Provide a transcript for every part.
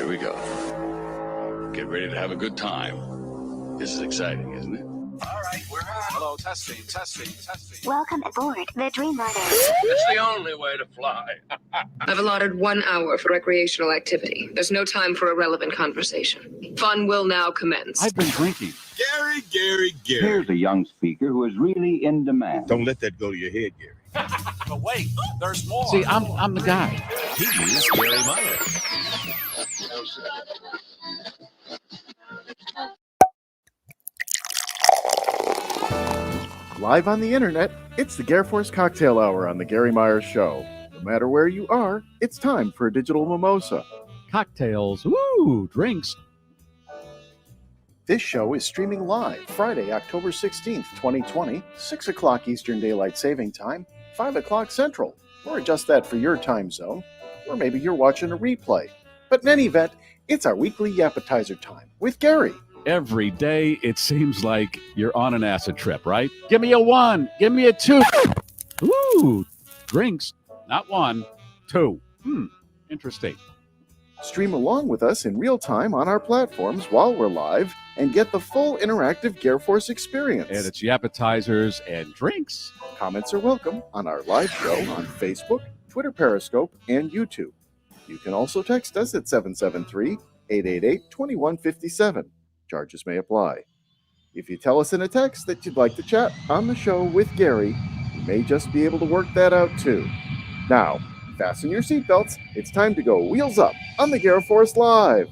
Here we go. Get ready to have a good time. This is exciting, isn't it? All right, we're on. Hello, testing. Welcome aboard the Dreamliner. It's the only way to fly. I've allotted 1 hour for recreational activity. There's no time for irrelevant conversation. Fun will now commence. I've been drinking. Gary. Here's a young speaker who is really in demand. Don't let that go to your head, Gary. But wait, there's more. See, I'm the guy. He's Garry Meyer. Live on the internet, it's the Garrforce Cocktail Hour on the Garry Meyer Show. No matter where you are, it's time for a digital mimosa. Cocktails, woo, drinks. This show is streaming live Friday, October 16th, 2020, 6 o'clock Eastern Daylight Saving Time, 5 o'clock Central, or adjust that for your time zone, or maybe you're watching a replay. But in any event, it's our weekly yappetizer time with Garry. Every day, it seems like you're on an acid trip, right? Give me a 1, give me a 2. Ooh, drinks, not 1, 2. Interesting. Stream along with us in real time on our platforms while we're live and get the full interactive Garrforce experience. And it's yappetizers and drinks. Comments are welcome on our live show on Facebook, Twitter Periscope, and YouTube. You can also text us at 773-888-2157. Charges may apply. If you tell us in a text that you'd like to chat on the show with Garry, we may just be able to work that out too. Now, fasten your seatbelts. It's time to go wheels up on the Garrforce Live.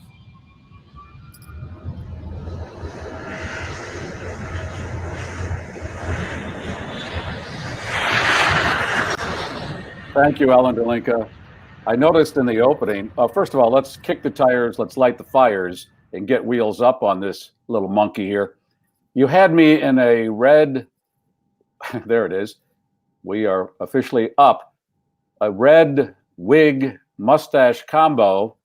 Thank you, Ellen Delinka. I noticed in the opening, first of all, let's kick the tires, let's light the fires, and get wheels up on this little monkey here. You had me in a red, there it is. We are officially up. A red wig mustache combo.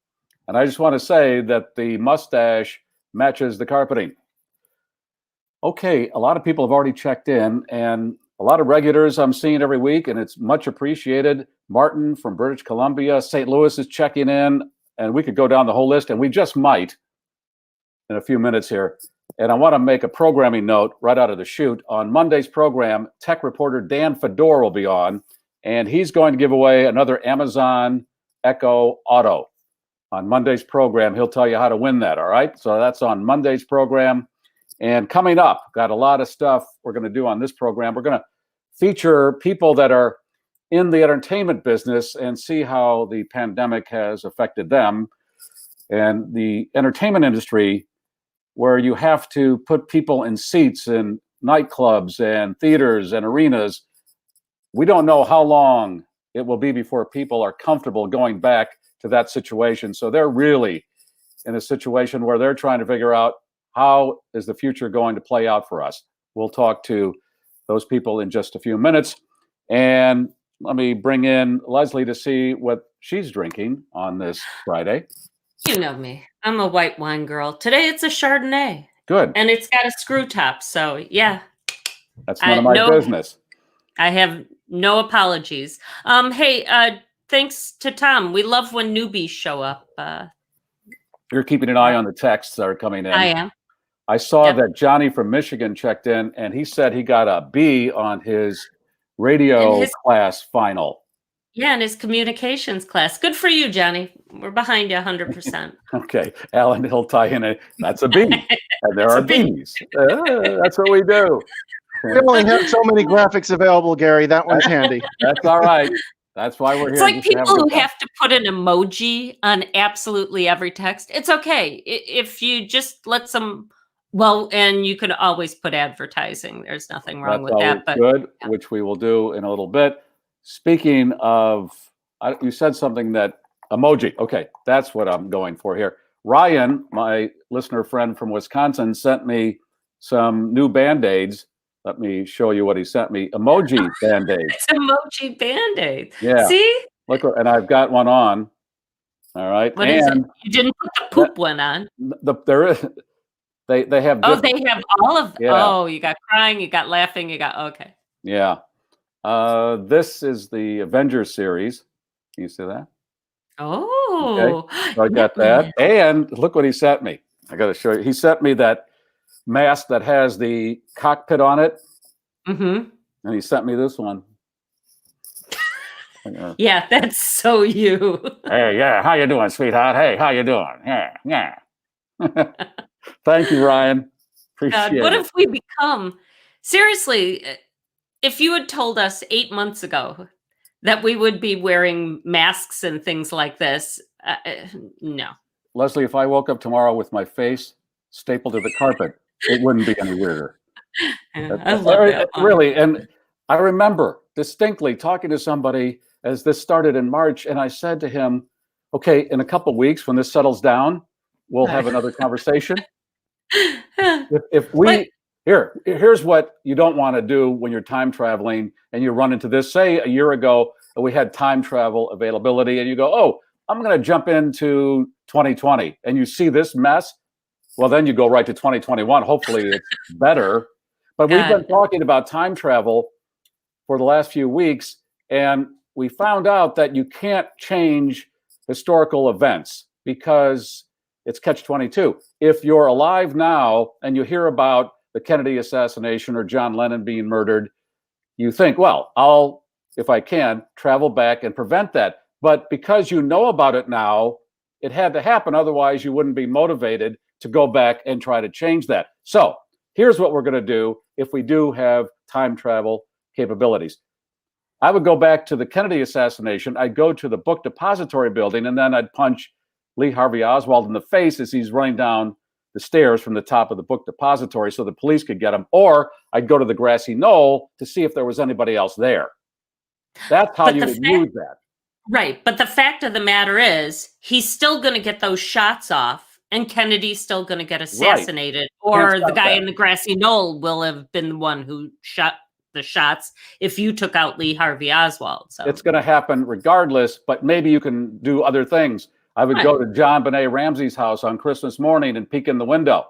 And I just want to say that the mustache matches the carpeting. Okay, a lot of people have already checked in, and a lot of regulars I'm seeing every week, and it's much appreciated. Martin from British Columbia, St. Louis is checking in, and we could go down the whole list, and we just might in a few minutes here. And I want to make a programming note right out of the chute. On Monday's program, tech reporter Dan Fedor will be on, and he's going to give away another Amazon Echo Auto. On Monday's program, he'll tell you how to win that, all right? So that's on Monday's program. And coming up, got a lot of stuff we're going to do on this program. We're going to feature people that are in the entertainment business and see how the pandemic has affected them. And the entertainment industry, where you have to put people in seats in nightclubs and theaters and arenas, we don't know how long it will be before people are comfortable going back to that situation. So they're really in a situation where they're trying to figure out, how is the future going to play out for us? We'll talk to those people in just a few minutes. And let me bring in Leslie to see what she's drinking on this Friday. You know me. I'm a white wine girl. Today it's a Chardonnay. Good. And it's got a screw top. So, yeah. That's none of my business. I have no apologies. Hey, thanks to Tom. We love when newbies show up. You're keeping an eye on the texts that are coming in. I am. I saw that Johnny from Michigan checked in, and he said he got a B on his radio class final. Yeah, in his communications class. Good for you, Johnny. We're behind you 100%. Okay. Alan, he'll tie in that's a B. And there are B's. That's what we do. We only have so many graphics available, Garry. That one's handy. That's all right. That's why we're here. It's like people who have to put an emoji on absolutely every text. It's okay. If you just let some, and you could always put advertising. There's nothing wrong with that. But good, which we will do in a little bit. Speaking of, you said something that emoji. Okay, that's what I'm going for here. Ryan, my listener friend from Wisconsin, sent me some new Band-Aids. Let me show you what he sent me. Emoji Band-Aids. It's emoji Band-Aids. Yeah. See? Look, and I've got one on. All right. What is it? You didn't put the poop one on. There is. They have. They have all of them. Yeah. Oh, you got crying, you got laughing, you got okay. Yeah. This is the Avengers series. Can you see that? Oh, Okay? So I got that. And look what he sent me. I got to show you. He sent me that mask that has the cockpit on it. Mm-hmm. And he sent me this one. Yeah, that's so you. Hey, yeah, how you doing, sweetheart? Hey, how you doing? Yeah. Thank you, Ryan. Appreciate What it. if we become, seriously, if you had told us 8 months ago that we would be wearing masks and things like this, no. Leslie, if I woke up tomorrow with my face stapled to the carpet, it wouldn't be any weirder. I love that. Really, and I remember distinctly talking to somebody as this started in March, and I said to him, okay, in a couple of weeks when this settles down, we'll have another conversation. If we, here's what you don't want to do when you're time traveling and you run into this. Say a year ago, we had time travel availability and you go, oh, I'm going to jump into 2020 and you see this mess. Well, then you go right to 2021. Hopefully it's better. But we've been talking about time travel for the last few weeks, and we found out that you can't change historical events because it's catch-22. If you're alive now and you hear about the Kennedy assassination or John Lennon being murdered, you think, well, I'll, if I can, travel back and prevent that. But because you know about it now, it had to happen. Otherwise, you wouldn't be motivated to go back and try to change that. So here's what we're going to do if we do have time travel capabilities. I would go back to the Kennedy assassination. I'd go to the book depository building, and then I'd punch Lee Harvey Oswald in the face as he's running down the stairs from the top of the book depository so the police could get him. Or I'd go to the grassy knoll to see if there was anybody else there. That's how you would use that. Right. But the fact of the matter is, he's still going to get those shots off, and Kennedy's still going to get assassinated. Right. Or the guy in the grassy knoll will have been the one who shot the shots if you took out Lee Harvey Oswald. So it's going to happen regardless, but maybe you can do other things. I would go to John Benet Ramsey's house on Christmas morning and peek in the window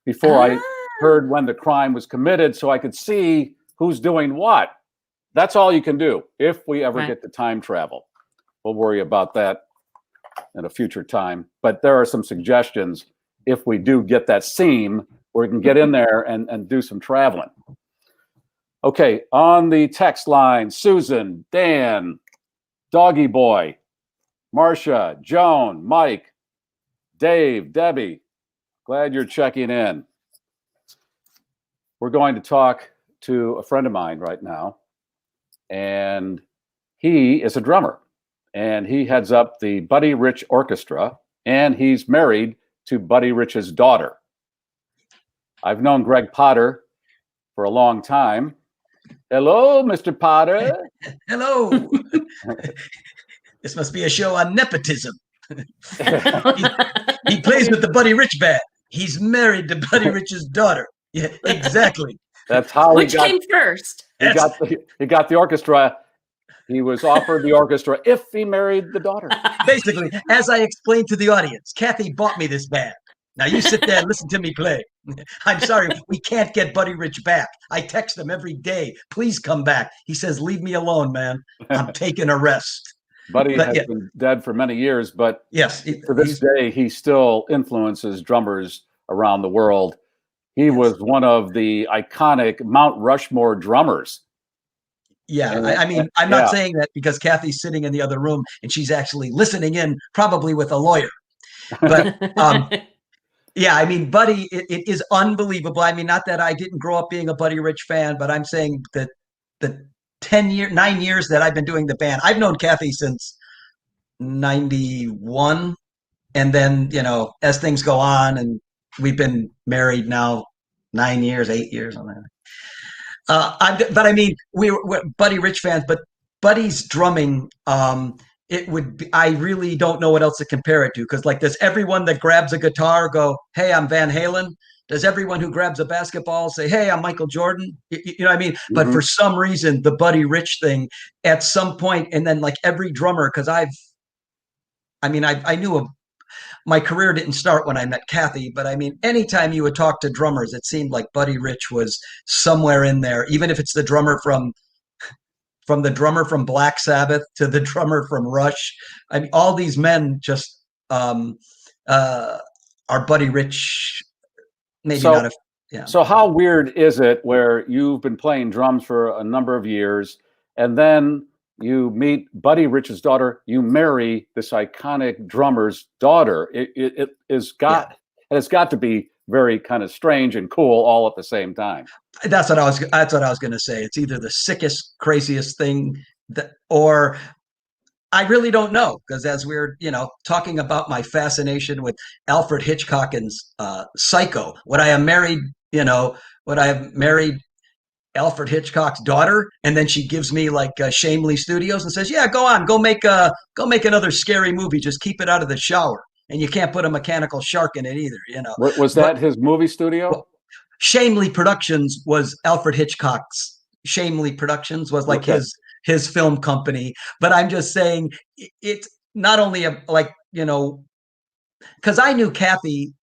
before I heard when the crime was committed so I could see who's doing what. That's all you can do if we ever get to time travel. We'll worry about that in a future time. But there are some suggestions if we do get that seam where we can get in there and do some traveling. Okay, on the text line, Susan, Dan, Doggy Boy, Marcia, Joan, Mike, Dave, Debbie, glad you're checking in. We're going to talk to a friend of mine right now, and he is a drummer, and he heads up the Buddy Rich Orchestra, and he's married to Buddy Rich's daughter. I've known Greg Potter for a long time. Hello, Mr. Potter. Hello. This must be a show on nepotism. he plays with the Buddy Rich band. He's married to Buddy Rich's daughter. Yeah, exactly. That's how Which came first? He got the orchestra. He was offered the orchestra if he married the daughter. Basically, as I explained to the audience, Kathy bought me this band. Now you sit there and listen to me play. I'm sorry, we can't get Buddy Rich back. I text him every day. Please come back. He says, leave me alone, man. I'm taking a rest. Buddy has been dead for many years, but yes, to this day, he still influences drummers around the world. He was one of the iconic Mount Rushmore drummers. Yeah, I mean, I'm not saying that because Kathy's sitting in the other room and she's actually listening in, probably with a lawyer. But yeah, I mean, Buddy, it is unbelievable. I mean, not that I didn't grow up being a Buddy Rich fan, but I'm saying that the 9 years that I've been doing the band, I've known Kathy since 91. And then, you know, as things go on, and we've been married now 9 years, 8 years on that. But I mean, we're Buddy Rich fans, but Buddy's drumming, it would be, I really don't know what else to compare it to. Because like, does everyone that grabs a guitar go, hey, I'm Van Halen? Does everyone who grabs a basketball say, hey, I'm Michael Jordan? You know what I mean? Mm-hmm. But for some reason, the Buddy Rich thing at some point, and then like every drummer, because I knew my career didn't start when I met Kathy, but I mean, anytime you would talk to drummers, it seemed like Buddy Rich was somewhere in there, even if it's the drummer from from the drummer from Black Sabbath to the drummer from Rush. I mean, all these men just are Buddy Rich. Maybe not. Yeah. So how weird is it where you've been playing drums for a number of years, and then you meet Buddy Rich's daughter, you marry this iconic drummer's daughter? It's got to be very kind of strange and cool all at the same time. That's what I was going to say. It's either the sickest, craziest thing or I really don't know, because as we're, talking about my fascination with Alfred Hitchcock and Psycho, would I have married Alfred Hitchcock's daughter, and then she gives me like Shameley Studios and says, "Yeah, go make another scary movie. Just keep it out of the shower, and you can't put a mechanical shark in it either." Was that his movie studio? Well, Shameley Productions was Alfred Hitchcock's. Shameley Productions was like his film company. But I'm just saying, it's not only because I knew Kathy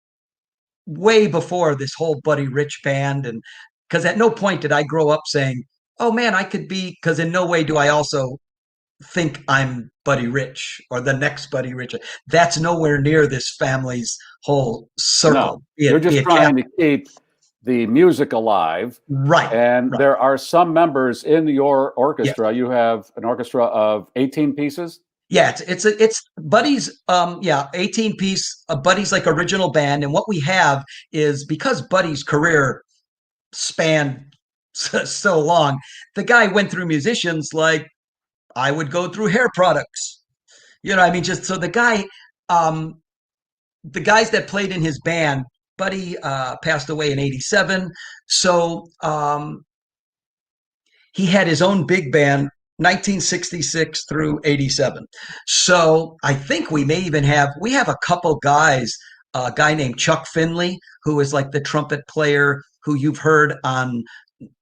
way before this whole Buddy Rich band, and because at no point did I grow up saying, "Oh man, I could be," because in no way do I also think I'm Buddy Rich or the next Buddy Rich. That's nowhere near this family's whole circle. No, you're just trying to keep the music alive. Right. And there are some members in your orchestra. You have an orchestra of 18 pieces. Yeah, it's Buddy's 18 piece, Buddy's like original band. And what we have is, because Buddy's career spanned so long, the guy went through musicians like I would go through hair products. Just so the guys that played in his band, Buddy passed away in 1987. So he had his own big band 1966 through 1987. So I think we have a couple guys, a guy named Chuck Finley, who is like the trumpet player who you've heard on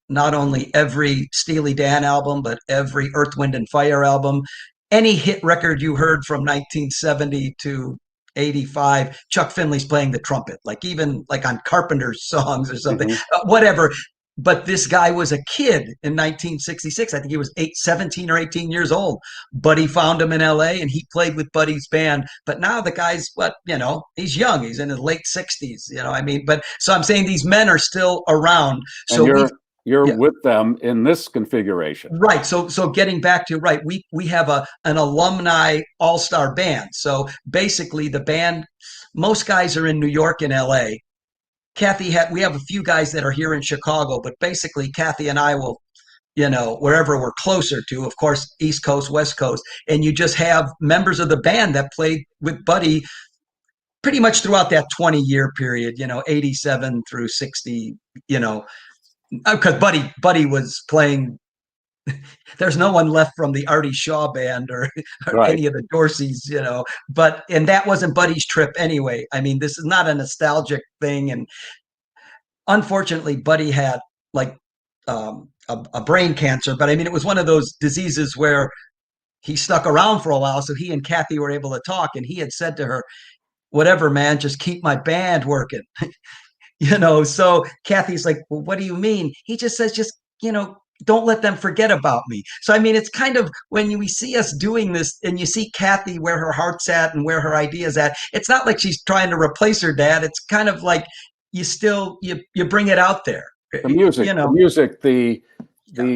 not only every Steely Dan album, but every Earth, Wind and Fire album. Any hit record you heard from 1970 to 85, Chuck Finley's playing the trumpet, even on Carpenter's songs or something, whatever. But this guy was a kid in 1966. I think he was 17 or 18 years old. Buddy found him in LA and he played with Buddy's band. But now the guy's he's young. He's in his late 60s, But so I'm saying these men are still around. So you're with them in this configuration. Right. So getting back to, we have an alumni all-star band. So basically the band, most guys are in New York and LA. We have a few guys that are here in Chicago, but basically Kathy and I will, wherever we're closer to, of course, East Coast, West Coast, and you just have members of the band that played with Buddy pretty much throughout that 20-year period, 87 through 60, because Buddy was playing. There's no one left from the Artie Shaw band or any of the Dorseys, and that wasn't Buddy's trip anyway. This is not a nostalgic thing. And unfortunately, Buddy had a brain cancer, but it was one of those diseases where he stuck around for a while. So he and Kathy were able to talk, and he had said to her, "Whatever, man, just keep my band working." So Kathy's like, "Well, what do you mean?" He just says, "Don't let them forget about me." So, it's kind of, when we see us doing this and you see Kathy where her heart's at and where her idea's at, it's not like she's trying to replace her dad. It's kind of like you bring it out there. The music, the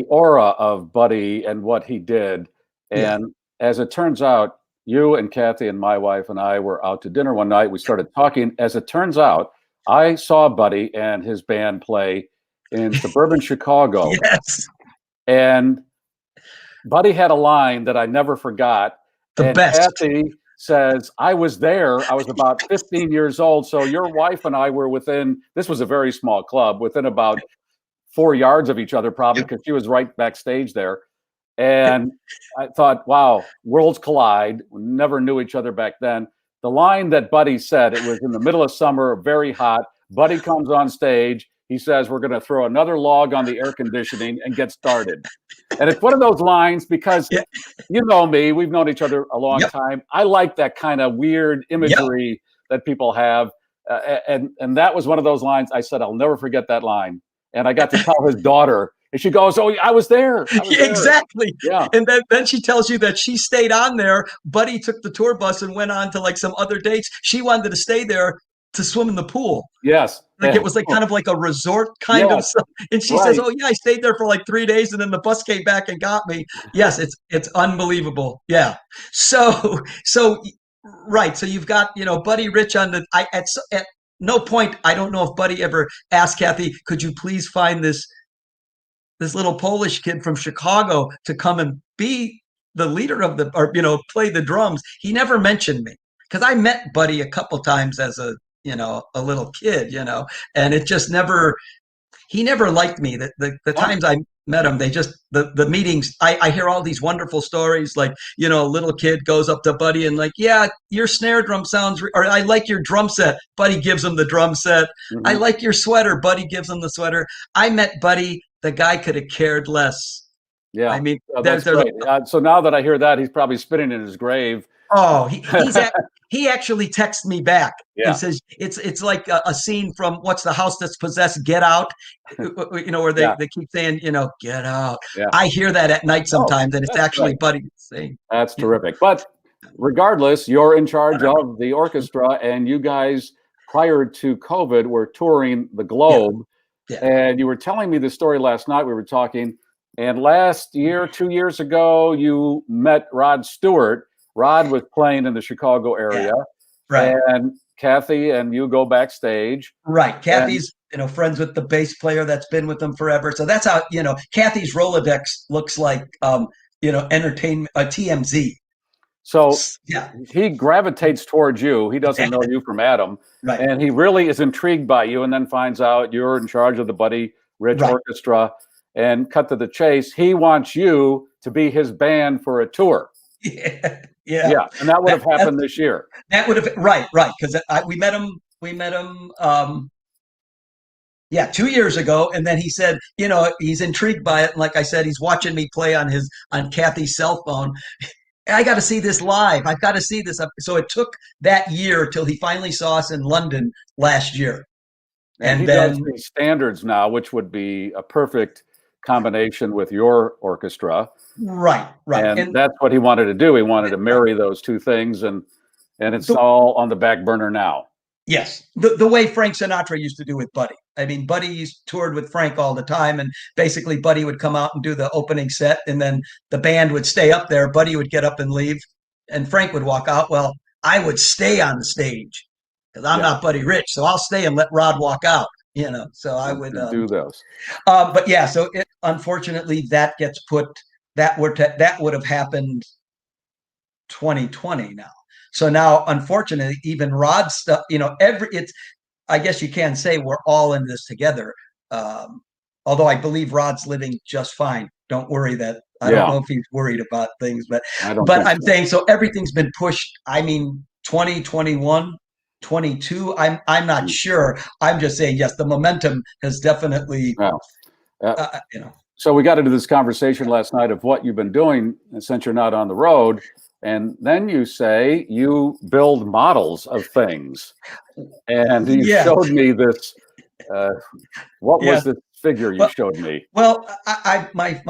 aura of Buddy and what he did. And as it turns out, you and Kathy and my wife and I were out to dinner one night. We started talking. As it turns out, I saw Buddy and his band play in suburban Chicago. Yes. And Buddy had a line that I never forgot. The best. Kathy says, "I was there. I was about 15 years old. So your wife and I were this was a very small club, within about 4 yards of each other, probably, because she was right backstage there." And I thought, wow, worlds collide. We never knew each other back then. The line that Buddy said, it was in the middle of summer, very hot. Buddy comes on stage. He says, "We're going to throw another log on the air conditioning and get started." And it's one of those lines, because you know me, we've known each other a long time. I like that kind of weird imagery that people have. And that was one of those lines. I said, I'll never forget that line. And I got to tell his daughter And she goes, "Oh, I was there. I was there." Exactly. Yeah. And then she tells you that she stayed on there. Buddy took the tour bus and went on to like some other dates. She wanted to stay there to swim in the pool. Yes. Like it was like kind of like a resort kind of stuff. And she says, "Oh yeah, I stayed there for like 3 days, and then the bus came back and got me." Yes, it's unbelievable. Yeah. So right. So you've got Buddy Rich on the. At no point, I don't know if Buddy ever asked Kathy, "Could you please find this little Polish kid from Chicago to come and be the leader of play the drums." He never mentioned me, because I met Buddy a couple times as a little kid, and it just he never liked me. The times I met him, they just, the meetings, I hear all these wonderful stories, like, a little kid goes up to Buddy and like, "Yeah, your snare drum sounds, or I like your drum set." Buddy gives him the drum set. Mm-hmm. "I like your sweater." Buddy gives him the sweater. I met Buddy. The guy could have cared less. Yeah. I mean, that's great. So now that I hear that, he's probably spinning in his grave. Oh, he actually texts me back. Yeah. He says it's like a scene from What's the House That's Possessed? Get Out. Where they keep saying, "Get out." Yeah. I hear that at night sometimes, and it's actually Buddy saying. That's terrific. But regardless, you're in charge of the orchestra, and you guys, prior to COVID, were touring the globe. Yeah. And you were telling me the story last night. We were talking, and last year, 2 years ago, you met Rod Stewart. Rod was playing in the Chicago area, right? And Kathy and you go backstage, right? Kathy's friends with the bass player that's been with them forever, so that's how Kathy's Rolodex looks like. Entertainment, TMZ. So he gravitates towards you. He doesn't know you from Adam, right? And he really is intrigued by you, and then finds out you're in charge of the Buddy Rich Orchestra. And cut to the chase, he wants you to be his band for a tour. Yeah, and that would have happened this year. That would have right, because we met him. 2 years ago, and then he said, he's intrigued by it. And like I said, he's watching me play on Kathy's cell phone. "I got to see this live. I've got to see this." So it took that year till he finally saw us in London last year. And then does these standards now, which would be a perfect combination with your orchestra. Right. And that's what he wanted to do. He wanted to marry those two things, and it's all on the back burner now. Yes. The way Frank Sinatra used to do with Buddy. I mean, Buddy toured with Frank all the time, and basically Buddy would come out and do the opening set, and then the band would stay up there. Buddy would get up and leave, and Frank would walk out. Well, I would stay on the stage because I'm not Buddy Rich, so I'll stay and let Rod walk out. So I would do those. But yeah, so unfortunately that gets put. That would have happened 2020 now. So now, unfortunately, even Rod's stuff, I guess you can say we're all in this together. Although I believe Rod's living just fine. Don't worry that. I don't know if he's worried about things, but I'm saying, so everything's been pushed. I mean, 2021, 22. I'm not sure. I'm just saying, yes, the momentum has definitely, So we got into this conversation last night of what you've been doing since you're not on the road. And then you say you build models of things. And you showed me this. What was the figure you showed me? Well, my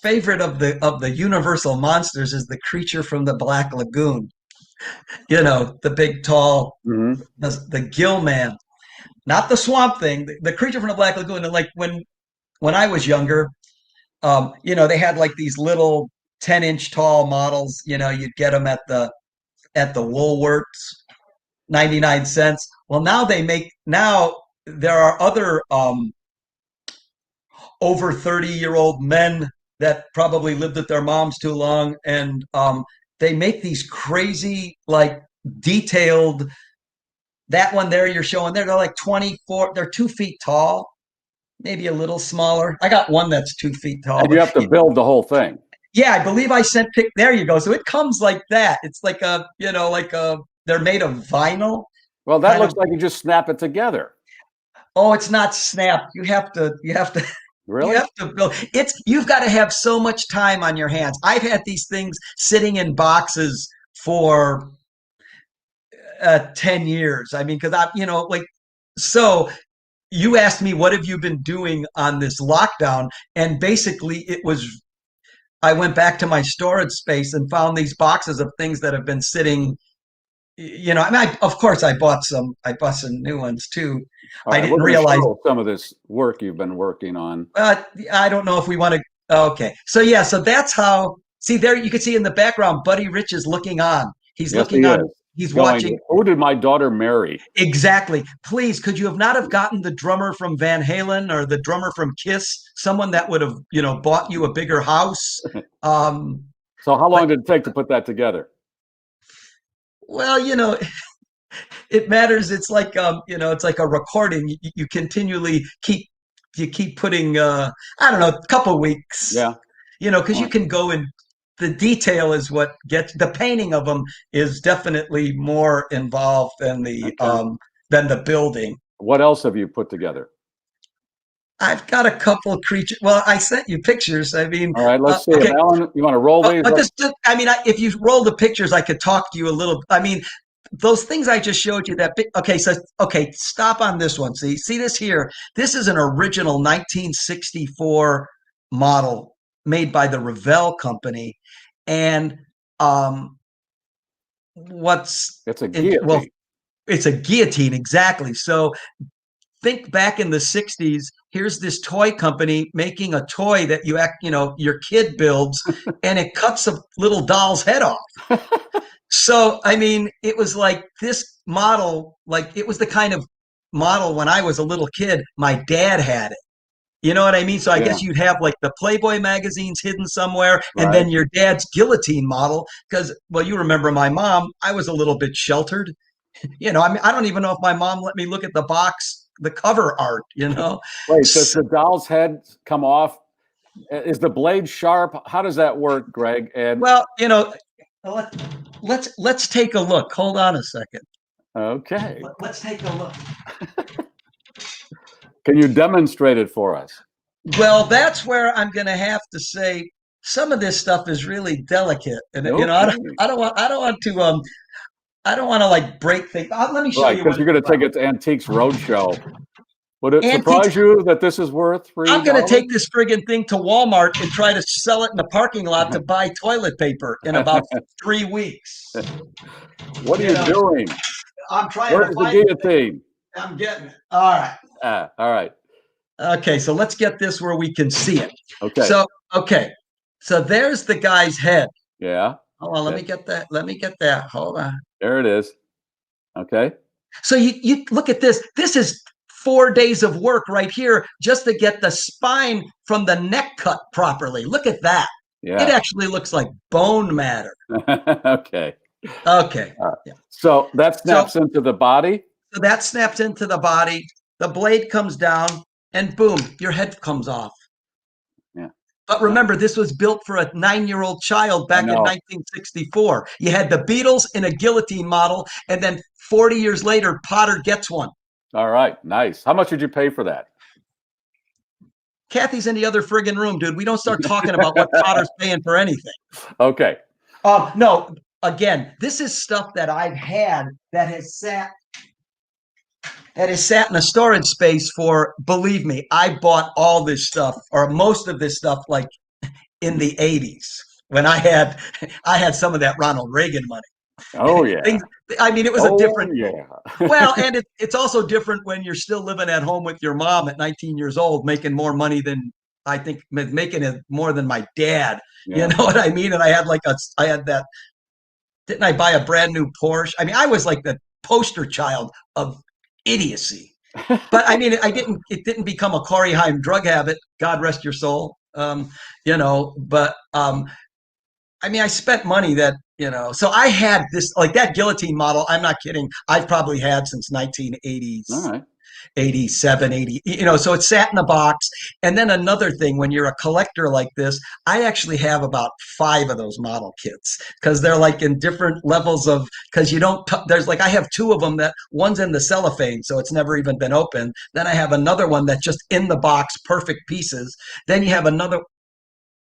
favorite of the Universal monsters is the creature from the Black Lagoon. The big, tall, the gill man. Not the Swamp Thing, the creature from the Black Lagoon. And like when I was younger, they had like these little 10-inch tall models. You'd get them at the Woolworths, 99 cents. Well, now there are other over 30-year-old men that probably lived with their moms too long, and they make these crazy, like, detailed. That one there you're showing there, they're like 24. They're 2 feet tall. Maybe a little smaller. I got one that's 2 feet tall. And you have to build the whole thing. Yeah, I believe I sent pic. There you go. So it comes like that. It's like they're made of vinyl. Well, that looks like you just snap it together. Oh, it's not snapped. You have to Really? You have to build. You've got to have so much time on your hands. I've had these things sitting in boxes for 10 years. I mean, because so you asked me, what have you been doing on this lockdown? And basically it was, I went back to my storage space and found these boxes of things that have been sitting, you know, I mean, of course I bought some new ones too. All right, I didn't realize some of this work you've been working on. I don't know if we want to. Okay. So yeah, so that's how, see there, you can see in the background, Buddy Rich is looking on. He's looking on. He's watching. Who did my daughter marry? Exactly. Please, could you have not have gotten the drummer from Van Halen or the drummer from Kiss, someone that would have, you know, bought you a bigger house? So how long did it take to put that together? Well, you know, it matters. It's like, you know, it's like a recording. You continually keep putting, I don't know, a couple weeks. Yeah. You know, because you can go in. The detail is what gets the painting of them is definitely more involved than the building. What else have you put together? I've got a couple of creatures. Well, I sent you pictures. I mean, all right, let's see. Okay. Alan, you want to roll these? I mean, if you roll the pictures, I could talk to you a little. I mean, those things I just showed you. Okay, stop on this one. See this here. This is an original 1964 model made by the Revell Company, and it's a guillotine. Well, it's a guillotine, exactly. So think back in the 60s. Here's this toy company making a toy that your kid builds, and it cuts a little doll's head off. So I mean, it was like this model, like it was the kind of model when I was a little kid. My dad had it. You know what I mean? So I guess you'd have like the Playboy magazines hidden somewhere, and then your dad's guillotine model. Because, well, you remember my mom, I was a little bit sheltered. You know, I mean, I don't even know if my mom let me look at the box, the cover art, you know. Wait, does the doll's head come off? Is the blade sharp? How does that work, Greg? And well, you know, let's take a look. Hold on a second. Okay. Let's take a look. Can you demonstrate it for us? Well, that's where I'm going to have to say some of this stuff is really delicate, and you know, I don't want to like break things. Let me show you. Because you're going to take it to Antiques Roadshow. Would it surprise you that this is worth $3? I'm going to take this friggin' thing to Walmart and try to sell it in the parking lot to buy toilet paper in about 3 weeks. What are you doing? I'm trying Where's the guillotine? I'm getting it. All right. All right. Okay, so let's get this where we can see it. Okay. So there's the guy's head. Yeah. Hold on, let me get that. Hold on. There it is. Okay. So you look at this. This is 4 days of work right here just to get the spine from the neck cut properly. Look at that. Yeah. It actually looks like bone matter. Okay. Okay. Yeah. So that snaps into the body? So that snaps into the body. The blade comes down, and boom, your head comes off. Yeah. But remember, this was built for a 9-year-old child back in 1964. You had the Beatles in a guillotine model, and then 40 years later, Potter gets one. All right, nice. How much did you pay for that? Kathy's in the other friggin' room, dude. We don't start talking about what Potter's paying for anything. Okay. No, again, this is stuff that I've had that has sat in a storage space for, believe me, I bought all this stuff, or most of this stuff, like in the 80s when I had some of that Ronald Reagan money. Oh yeah. I mean, it was a different. Yeah. Well, and it's also different when you're still living at home with your mom at 19 years old, making more money than I think, making it more than my dad. Yeah. You know what I mean? And I had that. Didn't I buy a brand new Porsche? I mean, I was like the poster child of idiocy. But I mean, it didn't become a Corey Haim drug habit. God rest your soul. You know, but I mean, I spent money that, you know, so I had this, like that guillotine model. I'm not kidding. I've probably had since 1980s, all right. 87, 80, you know, so it sat in the box. And then another thing, when you're a collector like this, I actually have about 5 of those model kits because they're like in different levels of, because you don't, there's like, I have 2 of them that one's in the cellophane, so it's never even been opened. Then I have another one that's just in the box, perfect pieces. Then you have another.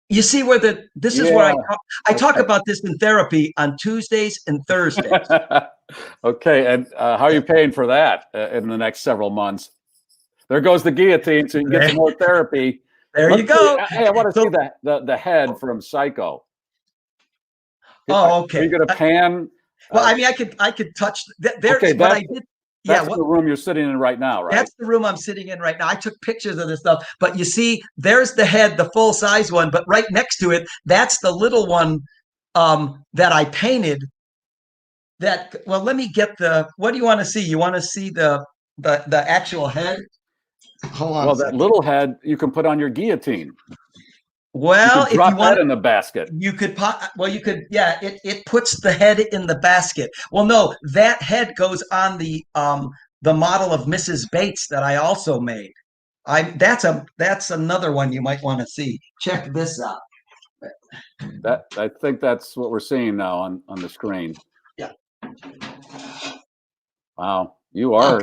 You see where this is where I talk about this in therapy on Tuesdays and Thursdays. Okay, and how are you paying for that in the next several months? There goes the guillotine, so you can get some more therapy. There you go. Hey, I want to see the head from Psycho. Oh, okay. Are you going to pan? Well, I mean, I could touch. There's what I did. That's the room you're sitting in right now, right? That's the room I'm sitting in right now. I took pictures of this stuff, but you see, there's the head, the full size one, but right next to it, that's the little one that I painted. Well, let me get what do you want to see? You want to see the actual head? Hold on. Well, that little head you can put on your guillotine. Well, if you want that in the basket, you could. Yeah, it puts the head in the basket. Well, no, that head goes on the model of Mrs. Bates that I also made. That's another one you might want to see. Check this out. I think that's what we're seeing now on the screen. Yeah. Wow, you are.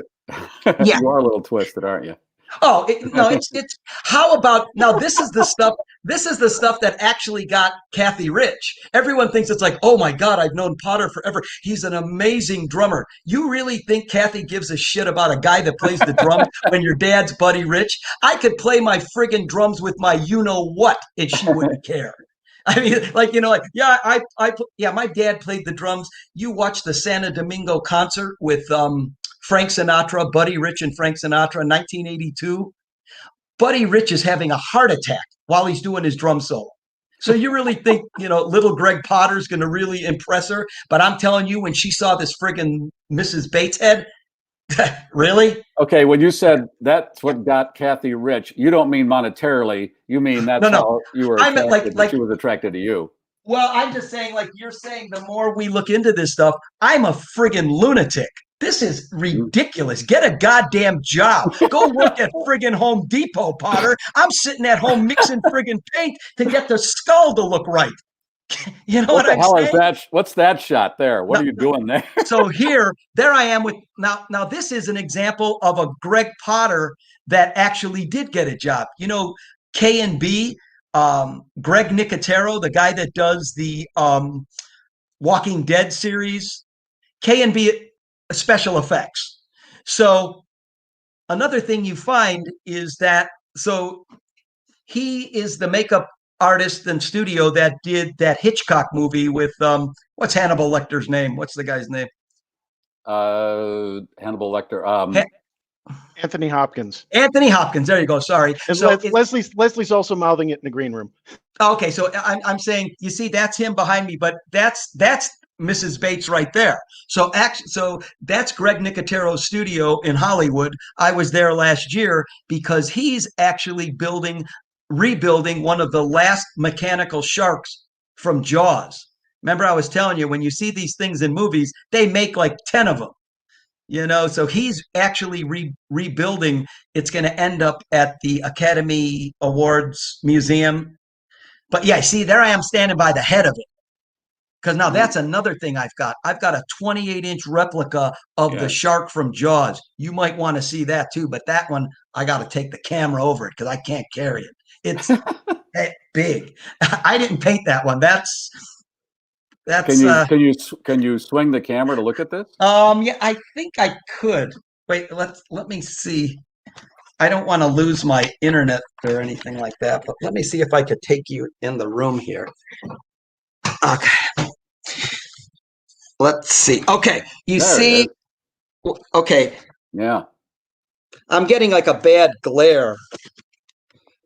Yeah. You are a little twisted, aren't you? Oh no! It's how about now? This is the stuff. This is the stuff that actually got Kathy rich. Everyone thinks it's like, oh my God, I've known Potter forever. He's an amazing drummer. You really think Kathy gives a shit about a guy that plays the drums when your dad's Buddy Rich? I could play my friggin' drums with my you know what, and she wouldn't care. I mean, my dad played the drums. You watch the Santo Domingo concert with Frank Sinatra, Buddy Rich and Frank Sinatra in 1982. Buddy Rich is having a heart attack while he's doing his drum solo. So you really think, little Gregg Potter's going to really impress her? But I'm telling you, when she saw this friggin' Mrs. Bates head, really? Okay, when you said that's what got Kathy rich, you don't mean monetarily. You mean that's how you were attracted, like she was attracted to you. Well, I'm just saying, like you're saying, the more we look into this stuff, I'm a friggin' lunatic. This is ridiculous. Get a goddamn job. Go work at friggin' Home Depot, Potter. I'm sitting at home mixing friggin' paint to get the skull to look right. You know what I'm saying? Is that? What's that shot there? What are you doing there? So there I am with now this is an example of a Gregg Potter that actually did get a job. K&B, Greg Nicotero, the guy that does the Walking Dead series, K&B special effects. So another thing you find is that he is the makeup artist and studio that did that Hitchcock movie with what's Hannibal Lecter's name? What's the guy's name? Hannibal Lecter. Anthony Hopkins. Anthony Hopkins. There you go. Sorry. So Leslie's also mouthing it in the green room. Okay, so I'm saying, you see, that's him behind me, but that's Mrs. Bates right there. So that's Greg Nicotero's studio in Hollywood. I was there last year because he's actually rebuilding one of the last mechanical sharks from Jaws. Remember, I was telling you, when you see these things in movies, they make like 10 of them. So he's actually rebuilding. It's going to end up at the Academy Awards Museum. But yeah, see, there I am standing by the head of it. Because now that's another thing I've got. I've got a 28-inch replica of the shark from Jaws. You might want to see that too, but that one, I got to take the camera over it because I can't carry it. It's big. I didn't paint that one. That's. Can you swing the camera to look at this? Yeah, I think I could. Wait, let me see. I don't want to lose my internet or anything like that, but let me see if I could take you in the room here. Okay. Let's see. Okay. You see? Okay. Yeah. I'm getting like a bad glare.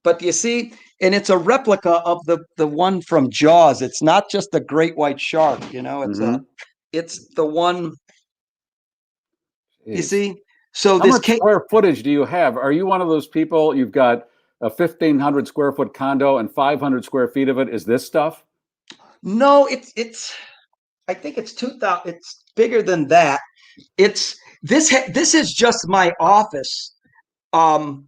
But you see, and it's a replica of the one from Jaws. It's not just a great white shark, it's the one. Jeez. You see? So how much square footage do you have? Are you one of those people, you've got a 1,500 square foot condo and 500 square feet of it is this stuff? No, it's I think it's 2,000. It's bigger than that. It's this is just my office. No,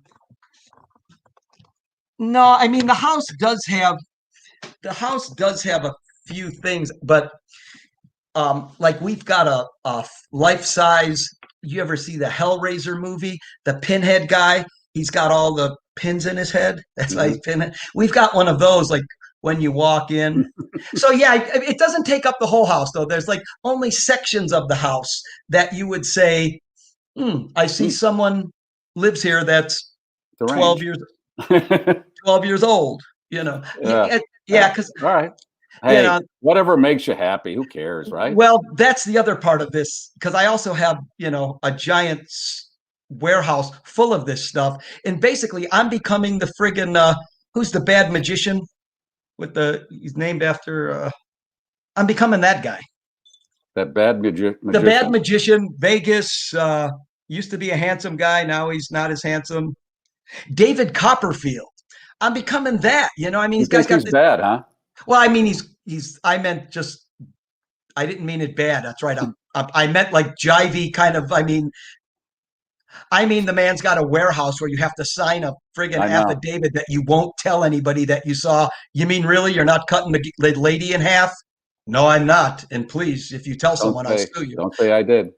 I mean the house does have a few things, but like we've got a life-size. You ever see the Hellraiser movie? The pinhead guy, he's got all the pins in his head. That's why he's pinhead. We've got one of those, like when you walk in. So yeah, it doesn't take up the whole house though. There's like only sections of the house that you would say, I see someone lives here that's 12 years 12 years old, you know. Yeah, because all right. Hey, whatever makes you happy, who cares, right? Well, that's the other part of this, because I also have, a giant warehouse full of this stuff. And basically, I'm becoming the friggin' who's the bad magician he's named after, I'm becoming that guy. That bad magician. The bad magician, Vegas, used to be a handsome guy. Now he's not as handsome. David Copperfield. I'm becoming that, I mean, he's bad, huh? Well, I mean, I didn't mean it bad. That's right. I meant like jivey kind of, I mean, the man's got a warehouse where you have to sign a friggin' affidavit that you won't tell anybody that you saw. You mean, really? You're not cutting the lady in half? No, I'm not. And please, if you tell someone, I'll sue you. Don't say I did.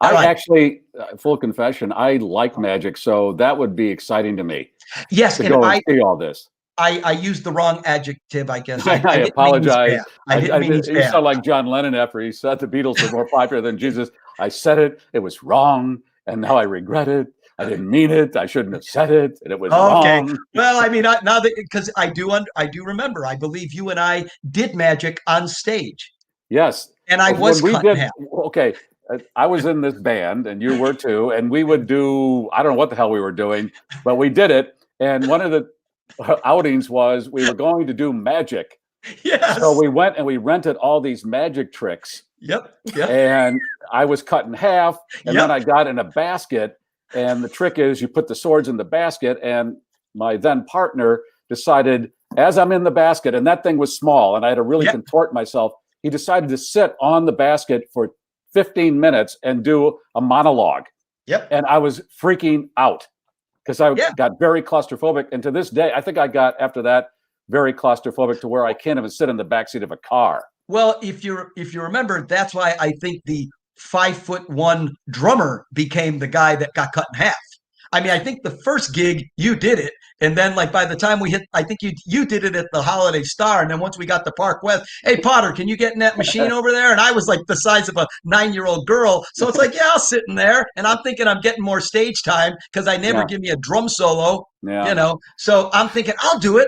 Actually, full confession, I like magic, so that would be exciting to me. Yes, to go and see all this. I used the wrong adjective, I guess. I apologize. I didn't mean he's bad. You sound like John Lennon after he said the Beatles were more popular than Jesus. I said it. It was wrong, and now I regret it. I didn't mean it. I shouldn't have said it, and it was wrong. Well, I mean, now that because I do remember. I believe you and I did magic on stage. Yes, and I was cut in half. Okay. I was in this band, and you were too, and we would do, I don't know what the hell we were doing, but we did it. And one of the outings was we were going to do magic. Yes. So we went and we rented all these magic tricks. Yep. And I was cut in half, and then I got in a basket. And the trick is you put the swords in the basket, and my then partner decided, as I'm in the basket, and that thing was small, and I had to really contort myself, he decided to sit on the basket for 15 minutes and do a monologue. Yep. And I was freaking out because I got very claustrophobic. And to this day, I think I got, after that, very claustrophobic to where I can't even sit in the backseat of a car. Well, if you remember, that's why I think the 5'1" drummer became the guy that got cut in half. I mean, I think the first gig you did it, and then like by the time we hit, I think you did it at the Holiday Star, and then once we got to Park West, hey Potter, can you get in that machine over there? And I was like the size of a 9-year-old girl, so it's like I'll sit in there, and I'm thinking I'm getting more stage time because I never give me a drum solo, So I'm thinking I'll do it.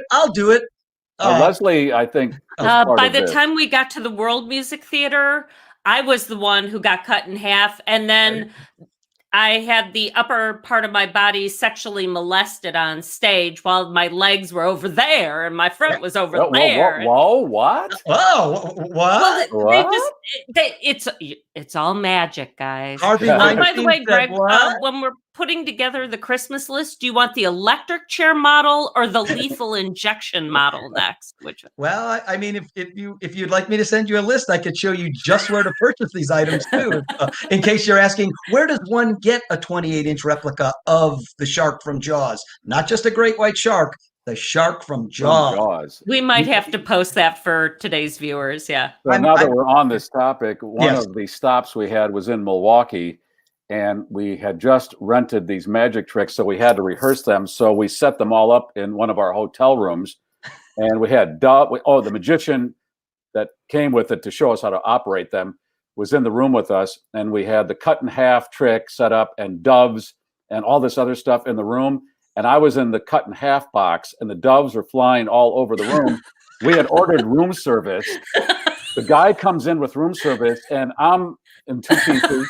Leslie, I think by the time we got to the World Music Theater, I was the one who got cut in half, and then I had the upper part of my body sexually molested on stage while my legs were over there and my front was over there. Whoa, what? Whoa, what? Well, it's all magic, guys. By the way, Greg, when we're putting together the Christmas list, do you want the electric chair model or the lethal injection model next? Well, I mean, if you'd like me to send you a list, I could show you just where to purchase these items too. In case you're asking, where does one get a 28-inch replica of the shark from Jaws? Not just a great white shark, the shark from Jaws. We might have to post that for today's viewers. Yeah. So now that we're on this topic, one of the stops we had was in Milwaukee. And we had just rented these magic tricks, so we had to rehearse them. So we set them all up in one of our hotel rooms. And we had the magician that came with it to show us how to operate them was in the room with us. And we had the cut in half trick set up and doves and all this other stuff in the room. And I was in the cut in half box, and the doves were flying all over the room. We had ordered room service. The guy comes in with room service, and I'm in 2 pieces.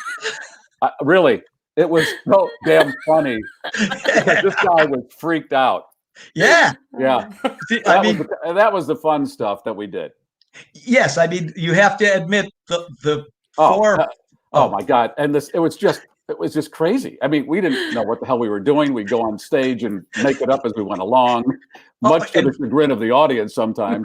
Really, it was so damn funny. This guy was freaked out. Yeah. That was the fun stuff that we did. Yes, I mean, you have to admit the four. Oh my God! And it was just crazy. I mean, we didn't know what the hell we were doing. We'd go on stage and make it up as we went along, much to the chagrin of the audience sometimes.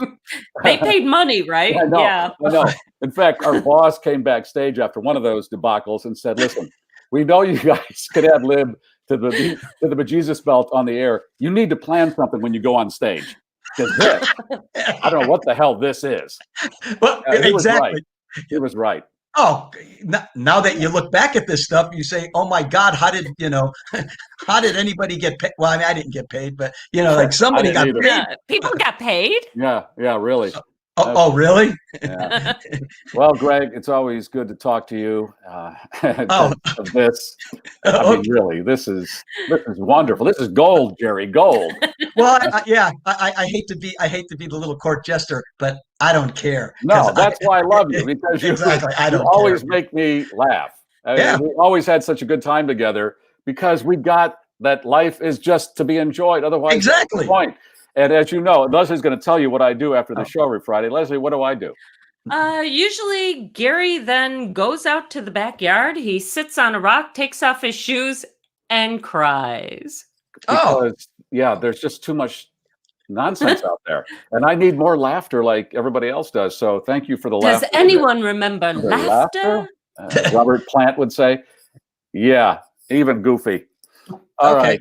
They paid money, right? I know, yeah. I know. In fact, our boss came backstage after one of those debacles and said, "Listen, we know you guys could ad lib to the bejesus belt on the air. You need to plan something when you go on stage. Because this, I don't know what the hell this is." Well, exactly. He was right. Oh, now that you look back at this stuff, you say, "Oh my God, how did anybody get paid?" Well, I mean, I didn't get paid, but like somebody got paid. Yeah, people got paid. Yeah, really. Oh, really? Yeah. Well, Gregg, it's always good to talk to you. Of this, I mean, really, this is wonderful. This is gold, Jerry, gold. Well, I hate to be the little court jester, but I don't care. No, that's why I love you, because you exactly. I don't always care. make me laugh. Yeah. We always had such a good time together because we've got that life is just to be enjoyed. Otherwise, exactly. What's the point? And as you know, Leslie's going to tell you what I do after the show every Friday. Leslie, what do I do? Usually Garry then goes out to the backyard. He sits on a rock, takes off his shoes, and cries. Because, yeah, there's just too much nonsense out there. And I need more laughter like everybody else does. So thank you for the laughter. Does anyone remember laughter? Robert Plant would say, yeah, even Goofy. All right.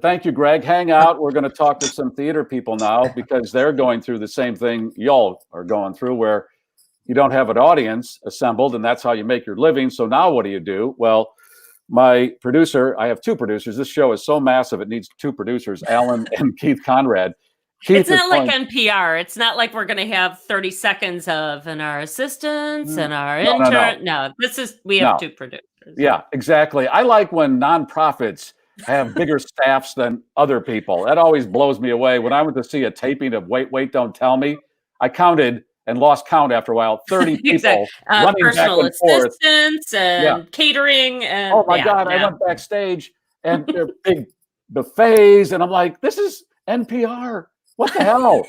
Thank you, Gregg. Hang out. We're going to talk to some theater people now because they're going through the same thing y'all are going through, where you don't have an audience assembled, and that's how you make your living. So now what do? Well, my producer, I have two producers. This show is so massive, it needs two producers, Alan and Keith Conrad. It's not like NPR. It's not like we're going to have 30 seconds of and our assistants and our intern. No, we have two producers. Yeah, exactly. I like when nonprofits have bigger staffs than other people. That always blows me away. When I went to see a taping of Wait, Don't Tell Me, I counted and lost count after a while. 30 people running personal back and assistants and catering. And, oh my God, I went backstage and they're big buffets, and I'm like, this is NPR. What the hell?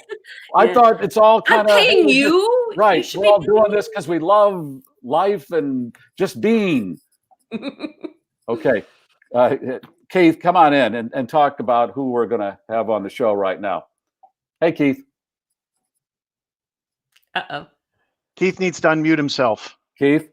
I thought it's all kind of paying you. Right. We're all doing this because we love life and just being. Okay. Keith, come on in and talk about who we're going to have on the show right now. Hey, Keith. Keith needs to unmute himself. Keith?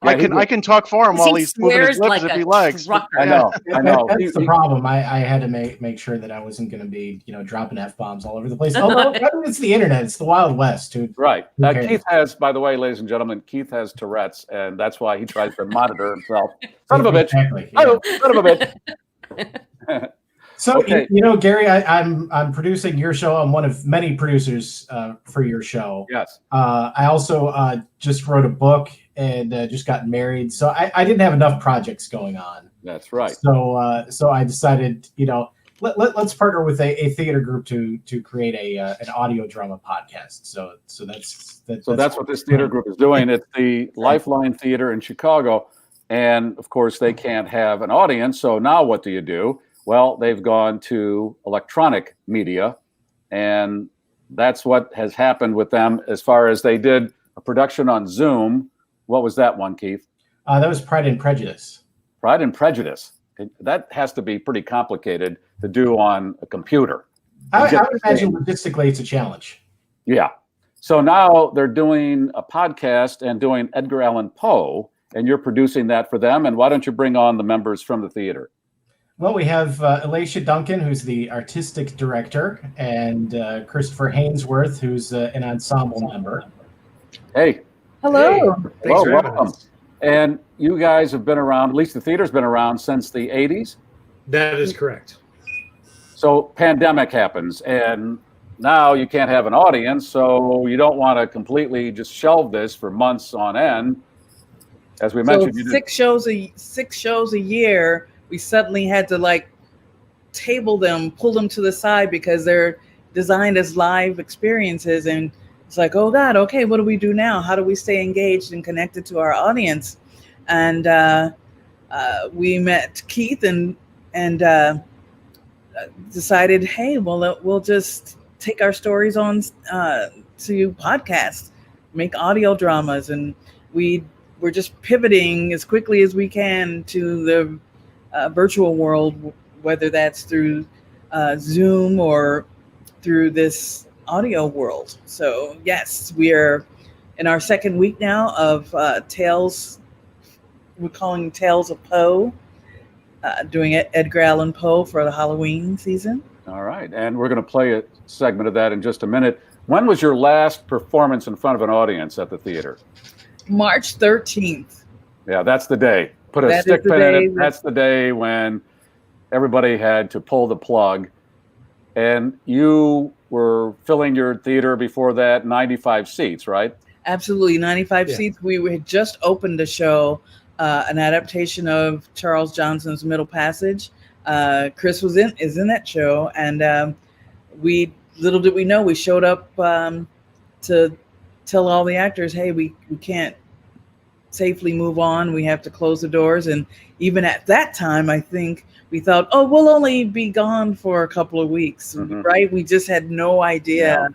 I can talk for him while he's moving his lips if he likes. I know. That's the problem. I had to make sure that I wasn't going to be, dropping F-bombs all over the place. Although it's the internet. It's the Wild West. Right. Keith has, by the way, ladies and gentlemen, Keith has Tourette's, and that's why he tries to monitor himself. Son of a bitch. Exactly, Son of a bitch. So, Garry, I'm producing your show. I'm one of many producers for your show. Yes. I also just wrote a book and just got married. So I didn't have enough projects going on. That's right. So I decided, let's partner with a theater group to create an audio drama podcast. So that's what this theater group is doing. It's the Lifeline Theatre in Chicago. And of course, they can't have an audience. So now what do? Well, they've gone to electronic media, and that's what has happened with them as far as they did a production on Zoom. What was that one, Keith? That was Pride and Prejudice. Pride and Prejudice. That has to be pretty complicated to do on a computer. I would imagine logistically it's a challenge. Yeah. So now they're doing a podcast and doing Edgar Allan Poe, and you're producing that for them. And why don't you bring on the members from the theater? Well, we have Alicia Duncan, who's the artistic director, and Christopher Hainsworth, who's an ensemble member. Hey. Hello. Hey. Well, welcome. And you guys have been around, at least the theater's been around since the 80s? That is correct. So pandemic happens, and now you can't have an audience, so you don't want to completely just shelve this for months on end. As we mentioned, you six shows a year. We suddenly had to pull them to the side because they're designed as live experiences. And it's like, oh God, okay, what do we do now? How do we stay engaged and connected to our audience? And we met Keith and decided, hey, well, we'll just take our stories on to podcasts, make audio dramas. And we're just pivoting as quickly as we can to the virtual world, whether that's through Zoom or through this audio world. So yes, we are in our second week now of Tales. We're calling Tales of Poe, doing Edgar Allan Poe for the Halloween season. All right, and we're going to play a segment of that in just a minute. When was your last performance in front of an audience at the theater? March 13th. Yeah, that's the day. Put a stick pin in it. That's the day when everybody had to pull the plug. And you were filling your theater before that, 95 seats, right? Absolutely, 95 seats. We had just opened a show, an adaptation of Charles Johnson's Middle Passage. Chris is in that show, and little did we know, we showed up to tell all the actors, hey, we can't safely move on. We have to close the doors. And even at that time, I think we thought, oh, we'll only be gone for a couple of weeks, right? We just had no idea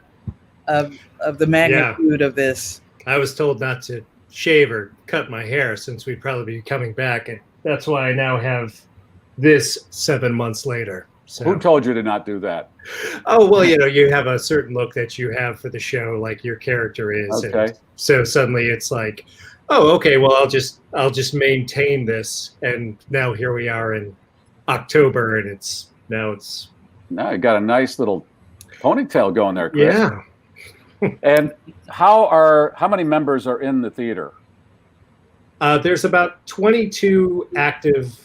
of the magnitude of this. I was told not to shave or cut my hair since we'd probably be coming back. And that's why I now have this 7 months later. So. Who told you to not do that? Oh, well, you have a certain look that you have for the show, like your character is. Okay. And so suddenly it's like, oh, okay, well, I'll just maintain this. And now here we are in October, and now you got a nice little ponytail going there, Chris. Yeah. And how many members are in the theater? There's about 22 active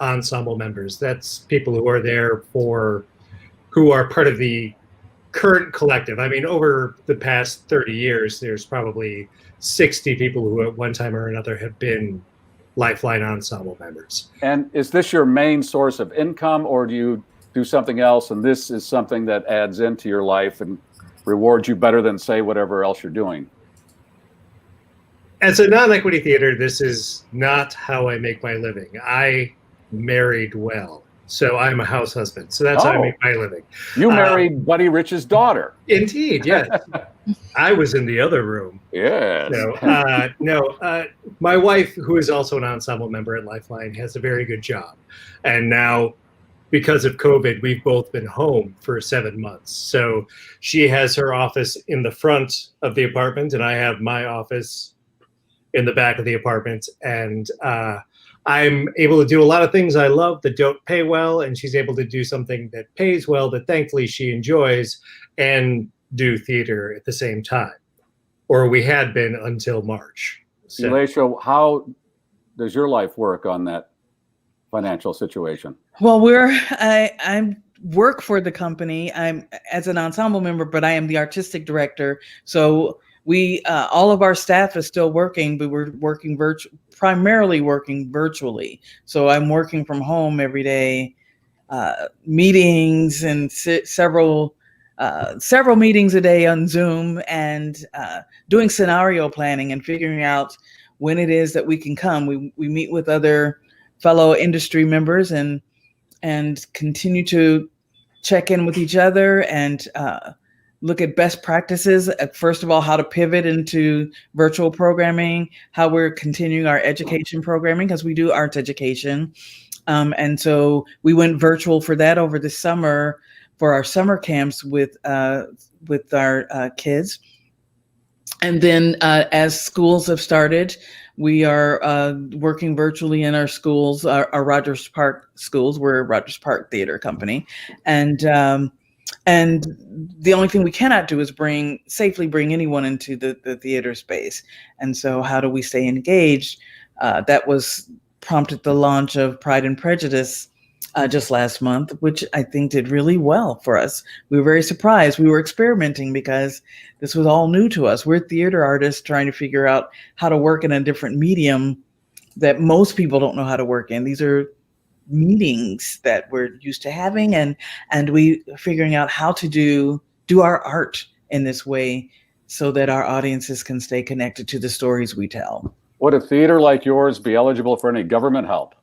ensemble members. That's people who are there who are part of the current collective. I mean, over the past 30 years, there's probably 60 people who at one time or another have been Lifeline ensemble members. And is this your main source of income, or do you do something else, and this is something that adds into your life and rewards you better than, say, whatever else you're doing? As a non-equity theater, this is not how I make my living. I married well, so I'm a house husband. So that's how I make my living. You married Buddy Rich's daughter. Indeed, yes. I was in the other room. Yes. My wife, who is also an ensemble member at Lifeline, has a very good job. And now, because of COVID, we've both been home for 7 months. So she has her office in the front of the apartment, and I have my office in the back of the apartment. And I'm able to do a lot of things I love that don't pay well, and she's able to do something that pays well that thankfully she enjoys, and do theater at the same time. Or we had been until March. So. Elisha, how does your life work on that financial situation? Well, I work for the company. I'm as an ensemble member, but I am the artistic director. So we all of our staff is still working, but we're working primarily working virtually. So I'm working from home every day, meetings and several meetings a day on Zoom, and doing scenario planning and figuring out when it is that we can come. We meet with other fellow industry members and continue to check in with each other and look at best practices. First of all, how to pivot into virtual programming, how we're continuing our education programming, because we do arts education. And so we went virtual for that over the summer for our summer camps with our kids. And then as schools have started, we are working virtually in our schools, our Rogers Park schools. We're a Rogers Park theater company. And the only thing we cannot do is safely bring anyone into the theater space. And so how do we stay engaged? That was prompted the launch of Pride and Prejudice just last month, which I think did really well for us. We were very surprised. We were experimenting because this was all new to us. We're theater artists trying to figure out how to work in a different medium that most people don't know how to work in. These are meetings that we're used to having, and we figuring out how to do our art in this way so that our audiences can stay connected to the stories we tell. Would a theater like yours be eligible for any government help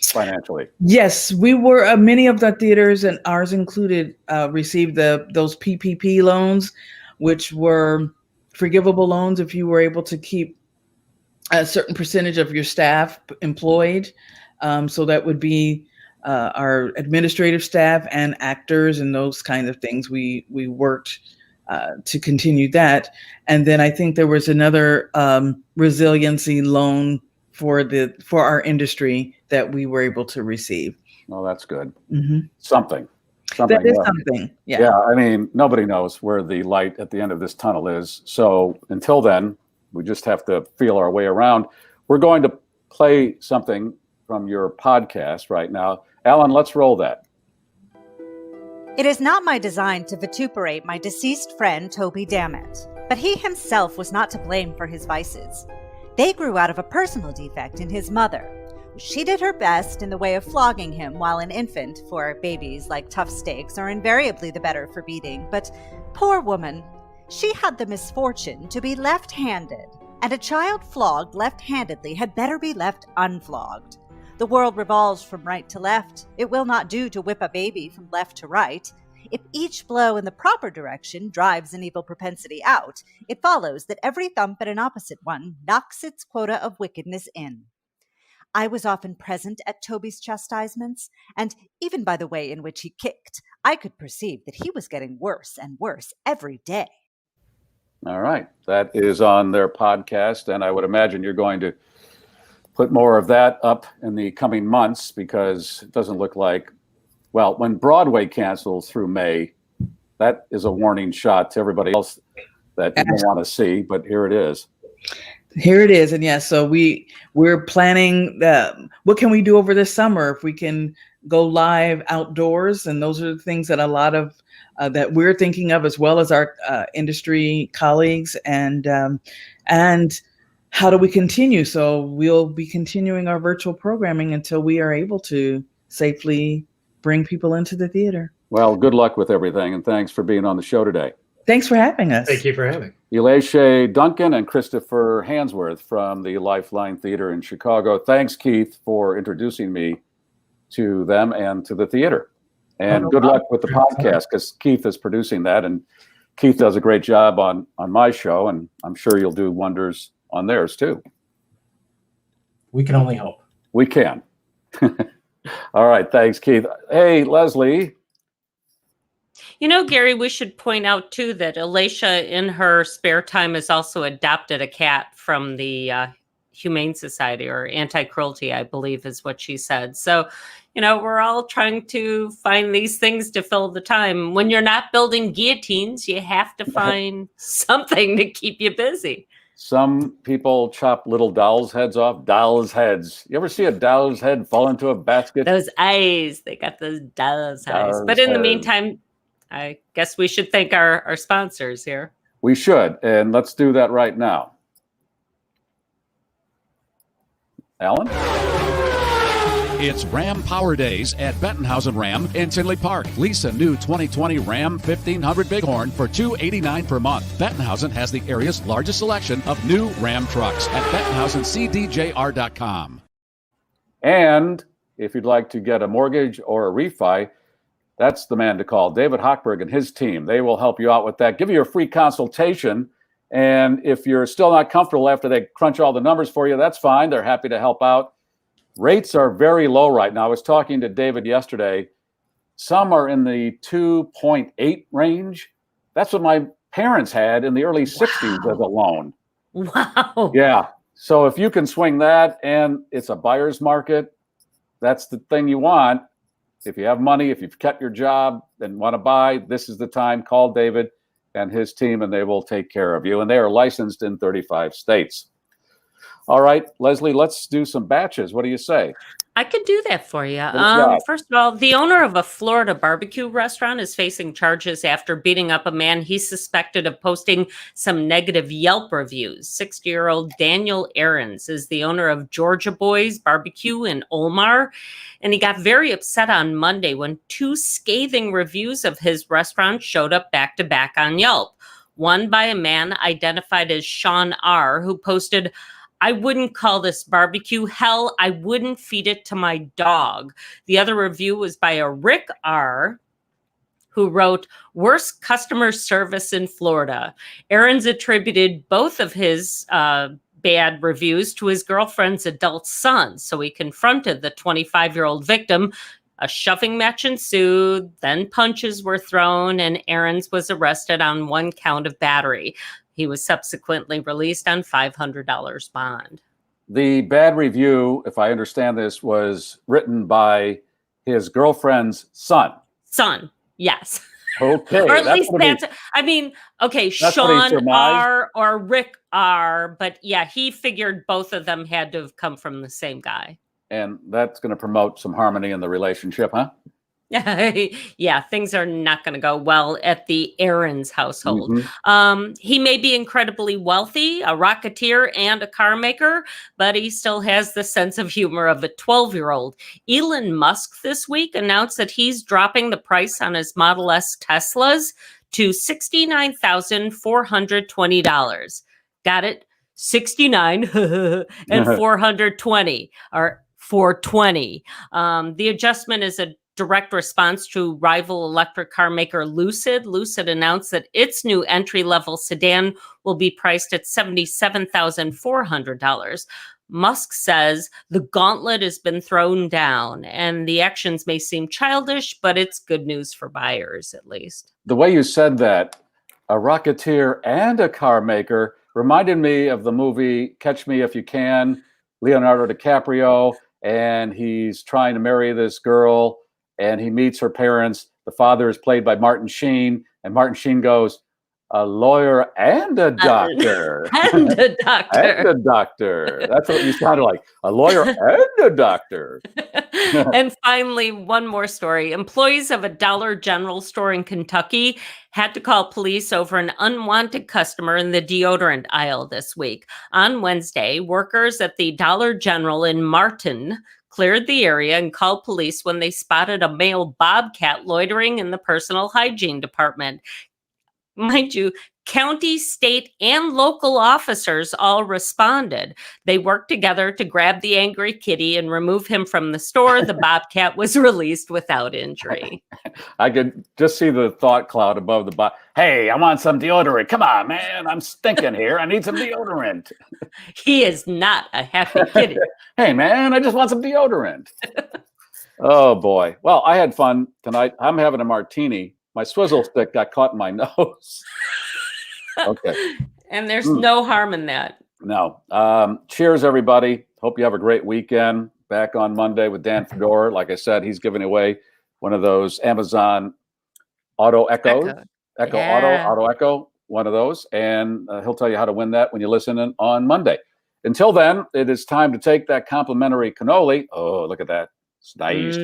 financially? Yes, we were. Many of the theaters, and ours included, received those PPP loans, which were forgivable loans if you were able to keep a certain percentage of your staff employed. So that would be our administrative staff and actors and those kinds of things. We worked to continue that. And then I think there was another resiliency loan for our industry that we were able to receive. Well, that's good. Mm-hmm. Something. That is something. Yeah. Yeah. I mean, nobody knows where the light at the end of this tunnel is. So until then, we just have to feel our way around. We're going to play something from your podcast right now. Alan, let's roll that. It is not my design to vituperate my deceased friend Toby Dammit, but he himself was not to blame for his vices. They grew out of a personal defect in his mother. She did her best in the way of flogging him while an infant, for babies, like tough steaks, are invariably the better for beating, but poor woman, she had the misfortune to be left-handed, and a child flogged left-handedly had better be left unflogged. The world revolves from right to left. It will not do to whip a baby from left to right. If each blow in the proper direction drives an evil propensity out, it follows that every thump at an opposite one knocks its quota of wickedness in. I was often present at Toby's chastisements, and even by the way in which he kicked, I could perceive that he was getting worse and worse every day. All right. That is on their podcast, and I would imagine you're going to put more of that up in the coming months, because it doesn't look like, well, when Broadway cancels through May, that is a warning shot to everybody else that you don't want to see, but here it is. Here it is. And yes, so we're planning what can we do over this summer if we can go live outdoors, and those are the things that a lot of that we're thinking of, as well as our industry colleagues, and how do we continue? So we'll be continuing our virtual programming until we are able to safely bring people into the theater. Well, good luck with everything, and thanks for being on the show today. Thanks for having us. Thank you for having. Elisha Duncan and Christopher Hansworth from the Lifeline Theatre in Chicago. Thanks, Keith, for introducing me to them and to the theater. And good luck with the podcast, because Keith is producing that, and Keith does a great job on my show, and I'm sure you'll do wonders on theirs too. We can only hope. We can. All right. Thanks, Keith. Hey, Leslie. You know, Gary, we should point out, too, that Elisha, in her spare time, has also adopted a cat from the Humane Society, or Anti-Cruelty, I believe is what she said. So, you know, we're all trying to find these things to fill the time. When you're not building guillotines, you have to find something to keep you busy. Some people chop little dolls' heads off. Dolls' heads. You ever see a doll's head fall into a basket? Those eyes. They got those doll's eyes. But in the meantime, I guess we should thank our sponsors here. We should, and let's do that right now. Alan? It's Ram Power Days at Bettenhausen Ram in Tinley Park. Lease a new 2020 Ram 1500 Bighorn for $289 per month. Bettenhausen has the area's largest selection of new Ram trucks at BettenhausenCDJR.com. And if you'd like to get a mortgage or a refi, that's the man to call, David Hochberg and his team. They will help you out with that, give you a free consultation. And if you're still not comfortable after they crunch all the numbers for you, that's fine. They're happy to help out. Rates are very low right now. I was talking to David yesterday. Some are in the 2.8 range. That's what my parents had in the early 60s as a loan. Wow. Yeah. So if you can swing that, and it's a buyer's market, that's the thing you want. If you have money, if you've kept your job and want to buy, this is the time. Call David and his team, and they will take care of you. And they are licensed in 35 states. All right, Leslie, let's do some batches. What do you say? I could do that for you. First of all, the owner of a Florida barbecue restaurant is facing charges after beating up a man he suspected of posting some negative Yelp reviews. 60-year-old Daniel Ahrens is the owner of Georgia Boys Barbecue in Olmar, and he got very upset on Monday when two scathing reviews of his restaurant showed up back-to-back on Yelp. One by a man identified as Sean R., who posted, "I wouldn't call this barbecue. Hell, I wouldn't feed it to my dog." The other review was by a Rick R., who wrote, "Worst customer service in Florida." Ahrens attributed both of his bad reviews to his girlfriend's adult son. So he confronted the 25-year-old victim. A shoving match ensued, then punches were thrown, and Ahrens was arrested on one count of battery. He was subsequently released on $500 bond. The bad review, if I understand this, was written by his girlfriend's son. Son, yes. Okay. Or at least okay, Sean R. or Rick R. But yeah, he figured both of them had to have come from the same guy. And that's going to promote some harmony in the relationship, huh? Yeah, things are not going to go well at the Aaron's household. He may be incredibly wealthy, a rocketeer and a car maker, but he still has the sense of humor of a 12-year-old. Elon Musk this week announced that he's dropping the price on his Model S Teslas to $69,420. Got it? 69 and 420 or 420. The adjustment is a direct response to rival electric car maker Lucid. Lucid announced that its new entry-level sedan will be priced at $77,400. Musk says the gauntlet has been thrown down and the actions may seem childish, but it's good news for buyers, at least. The way you said that, a rocketeer and a car maker, reminded me of the movie Catch Me If You Can, Leonardo DiCaprio, and he's trying to marry this girl, and he meets her parents. The father is played by Martin Sheen, and Martin Sheen goes, a lawyer and a doctor. And a doctor. And a doctor. That's what you sounded like. A lawyer and a doctor. And finally, one more story. Employees of a Dollar General store in Kentucky had to call police over an unwanted customer in the deodorant aisle this week. On Wednesday, workers at the Dollar General in Martin cleared the area and called police when they spotted a male bobcat loitering in the personal hygiene department. Mind you, county, state, and local officers all responded. They worked together to grab the angry kitty and remove him from the store. The bobcat was released without injury. I could just see the thought cloud above the Hey, I want some deodorant. Come on, man. I'm stinking here. I need some deodorant. He is not a happy kitty. Hey, man, I just want some deodorant. Oh, boy. Well, I had fun tonight. I'm having a martini. My swizzle stick got caught in my nose. Okay. And there's no harm in that. No. Cheers, everybody. Hope you have a great weekend. Back on Monday with Dan Fedor. Like I said, he's giving away one of those Amazon Auto Echoes. Auto Echo, one of those. And he'll tell you how to win that when you listen in on Monday. Until then, it is time to take that complimentary cannoli. Oh, look at that. It's nice.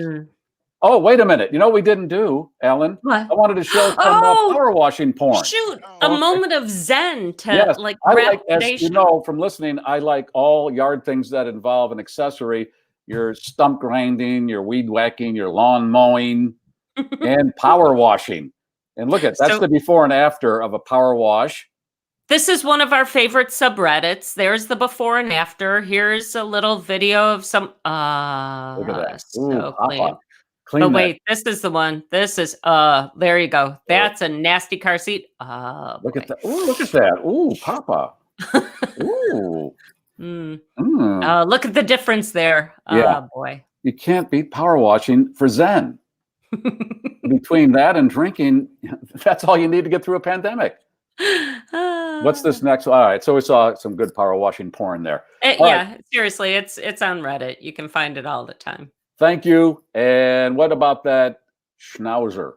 Oh, wait a minute. You know what we didn't do, Ellen? What? I wanted to show some power washing porn. Shoot, a moment of zen to Yes, like I wrap like, the as nation. you know from listening, I like all yard things that involve an accessory. Your stump grinding, your weed whacking, your lawn mowing, and power washing. And look at that's the before and after of a power wash. This is one of our favorite subreddits. There's the before and after. Here's a little video of some. Look at that. So Ooh, clean. Clean But that. wait, this is the one. This is there you go. That's a nasty car seat. Look at that. Ooh, look at that. Ooh, Papa. Ooh. Look at the difference there. Yeah. Oh boy. You can't beat power washing for Zen. Between that and drinking, that's all you need to get through a pandemic. What's this next? All right, so we saw some good power washing porn there. Yeah, seriously, it's on Reddit. You can find it all the time. Thank you. And what about that schnauzer?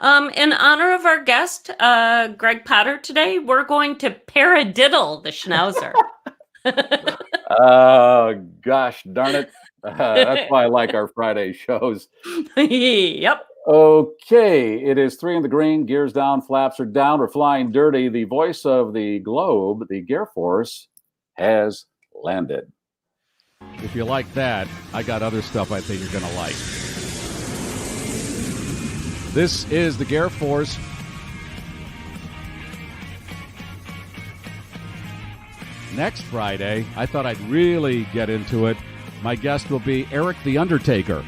In honor of our guest, Gregg Potter, today, we're going to paradiddle the schnauzer. Oh, gosh darn it. That's why I like our Friday shows. Yep. Okay, it is 3 in the green. Gears down, flaps are down. We're flying dirty. The voice of the globe, the Garrforce, has landed. If you like that, I got other stuff I think you're going to like. This is the Garrforce. Next Friday, I thought I'd really get into it. My guest will be Eric the Undertaker.